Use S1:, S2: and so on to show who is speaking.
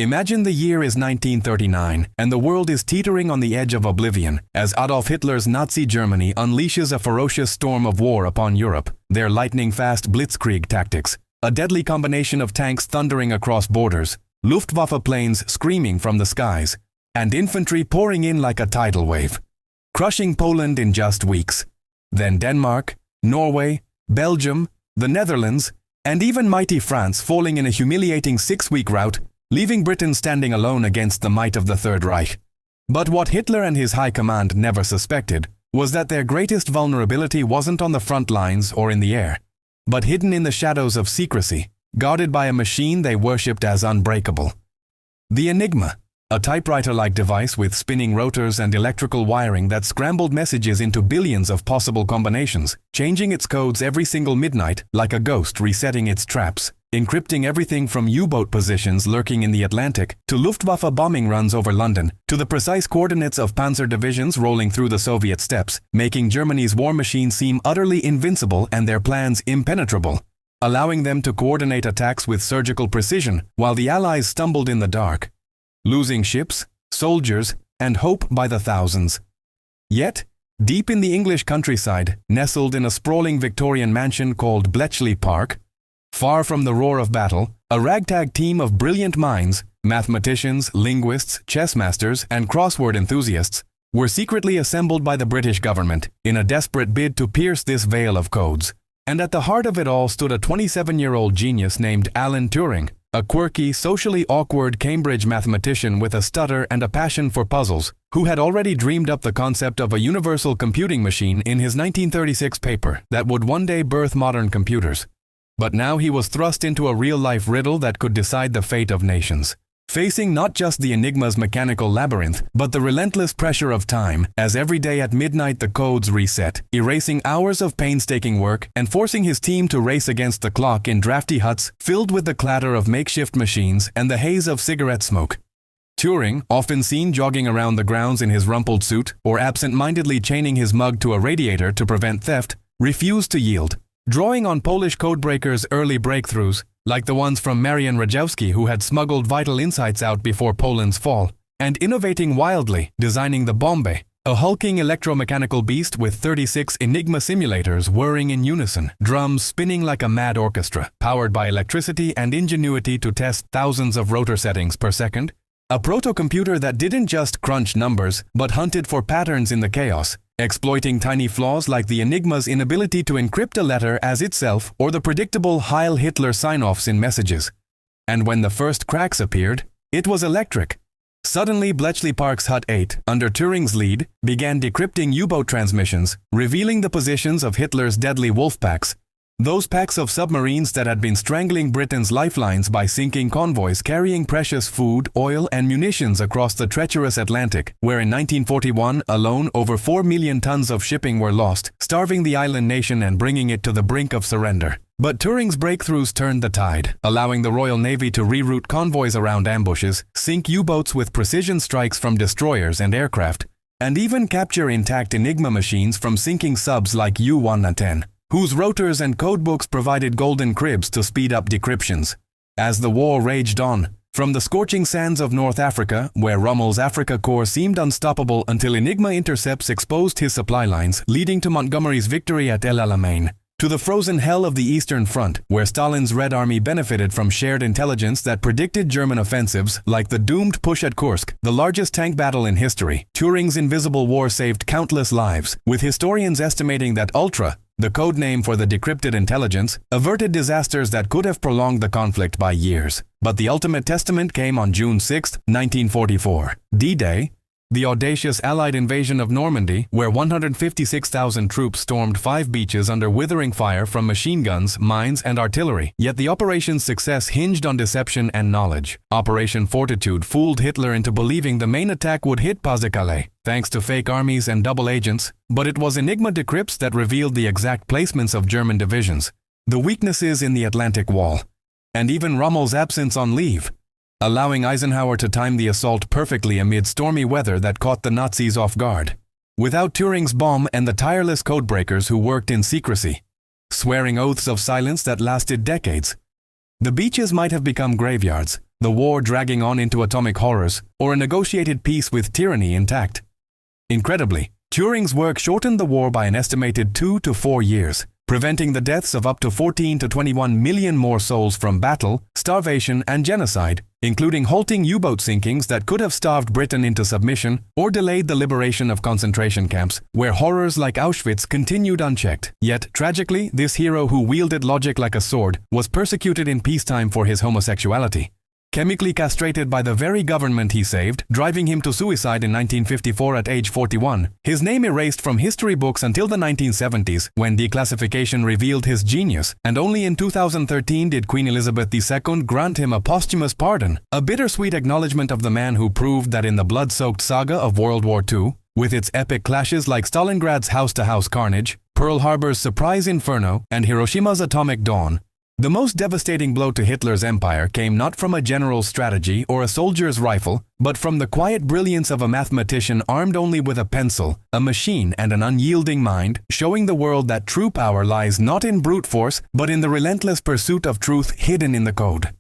S1: Imagine the year is 1939, and the world is teetering on the edge of oblivion as Adolf Hitler's Nazi Germany unleashes a ferocious storm of war upon Europe, their lightning-fast blitzkrieg tactics, a deadly combination of tanks thundering across borders, Luftwaffe planes screaming from the skies, and infantry pouring in like a tidal wave, crushing Poland in just weeks. Then Denmark, Norway, Belgium, the Netherlands, and even mighty France falling in a humiliating 6-week rout, leaving Britain standing alone against the might of the Third Reich. But what Hitler and his high command never suspected was that their greatest vulnerability wasn't on the front lines or in the air, but hidden in the shadows of secrecy, guarded by a machine they worshipped as unbreakable. The Enigma, a typewriter-like device with spinning rotors and electrical wiring that scrambled messages into billions of possible combinations, changing its codes every single midnight like a ghost resetting its traps, encrypting everything from U-boat positions lurking in the Atlantic to Luftwaffe bombing runs over London to the precise coordinates of panzer divisions rolling through the Soviet steppes, making Germany's war machine seem utterly invincible and their plans impenetrable, allowing them to coordinate attacks with surgical precision while the Allies stumbled in the dark, losing ships, soldiers, and hope by the thousands. Yet, deep in the English countryside, nestled in a sprawling Victorian mansion called Bletchley Park, far from the roar of battle, a ragtag team of brilliant minds, mathematicians, linguists, chess masters, and crossword enthusiasts, were secretly assembled by the British government in a desperate bid to pierce this veil of codes. And at the heart of it all stood a 27-year-old genius named Alan Turing, a quirky, socially awkward Cambridge mathematician with a stutter and a passion for puzzles, who had already dreamed up the concept of a universal computing machine in his 1936 paper that would one day birth modern computers. But now he was thrust into a real-life riddle that could decide the fate of nations. Facing not just the Enigma's mechanical labyrinth, but the relentless pressure of time, as every day at midnight the codes reset, erasing hours of painstaking work and forcing his team to race against the clock in drafty huts filled with the clatter of makeshift machines and the haze of cigarette smoke. Turing, often seen jogging around the grounds in his rumpled suit or absent-mindedly chaining his mug to a radiator to prevent theft, refused to yield. Drawing on Polish codebreakers' early breakthroughs, like the ones from Marian Rejewski who had smuggled vital insights out before Poland's fall, and innovating wildly, designing the Bombe, a hulking electromechanical beast with 36 Enigma simulators whirring in unison, drums spinning like a mad orchestra, powered by electricity and ingenuity to test thousands of rotor settings per second, a proto-computer that didn't just crunch numbers, but hunted for patterns in the chaos, exploiting tiny flaws like the Enigma's inability to encrypt a letter as itself or the predictable Heil Hitler sign-offs in messages. And when the first cracks appeared, it was electric. Suddenly, Bletchley Park's Hut 8, under Turing's lead, began decrypting U-boat transmissions, revealing the positions of Hitler's deadly Wolfpacks, those packs of submarines that had been strangling Britain's lifelines by sinking convoys carrying precious food, oil, and munitions across the treacherous Atlantic, where in 1941 alone over 4 million tons of shipping were lost, starving the island nation and bringing it to the brink of surrender. But Turing's breakthroughs turned the tide, allowing the Royal Navy to reroute convoys around ambushes, sink U-boats with precision strikes from destroyers and aircraft, and even capture intact Enigma machines from sinking subs like U-110. Whose rotors and codebooks provided golden cribs to speed up decryptions. As the war raged on, from the scorching sands of North Africa, where Rommel's Africa Corps seemed unstoppable until Enigma intercepts exposed his supply lines, leading to Montgomery's victory at El Alamein, to the frozen hell of the Eastern Front, where Stalin's Red Army benefited from shared intelligence that predicted German offensives, like the doomed push at Kursk, the largest tank battle in history. Turing's invisible war saved countless lives, with historians estimating that Ultra, the code name for the decrypted intelligence, averted disasters that could have prolonged the conflict by years. But the ultimate testament came on June 6, 1944, D-Day, the audacious Allied invasion of Normandy, where 156,000 troops stormed 5 beaches under withering fire from machine guns, mines, and artillery. Yet the operation's success hinged on deception and knowledge. Operation Fortitude fooled Hitler into believing the main attack would hit Pas-de-Calais, thanks to fake armies and double agents, but it was Enigma decrypts that revealed the exact placements of German divisions, the weaknesses in the Atlantic Wall, and even Rommel's absence on leave, allowing Eisenhower to time the assault perfectly amid stormy weather that caught the Nazis off guard. Without Turing's bomb and the tireless codebreakers who worked in secrecy, swearing oaths of silence that lasted decades, the beaches might have become graveyards, the war dragging on into atomic horrors, or a negotiated peace with tyranny intact. Incredibly, Turing's work shortened the war by an estimated 2 to 4 years, preventing the deaths of up to 14 to 21 million more souls from battle, starvation, and genocide, including halting U-boat sinkings that could have starved Britain into submission or delayed the liberation of concentration camps, where horrors like Auschwitz continued unchecked. Yet, tragically, this hero who wielded logic like a sword was persecuted in peacetime for his homosexuality. Chemically castrated by the very government he saved, driving him to suicide in 1954 at age 41. His name erased from history books until the 1970s, when declassification revealed his genius, and only in 2013 did Queen Elizabeth II grant him a posthumous pardon, a bittersweet acknowledgement of the man who proved that in the blood-soaked saga of World War II, with its epic clashes like Stalingrad's house-to-house carnage, Pearl Harbor's surprise inferno, and Hiroshima's atomic dawn, the most devastating blow to Hitler's empire came not from a general's strategy or a soldier's rifle, but from the quiet brilliance of a mathematician armed only with a pencil, a machine, and an unyielding mind, showing the world that true power lies not in brute force, but in the relentless pursuit of truth hidden in the code.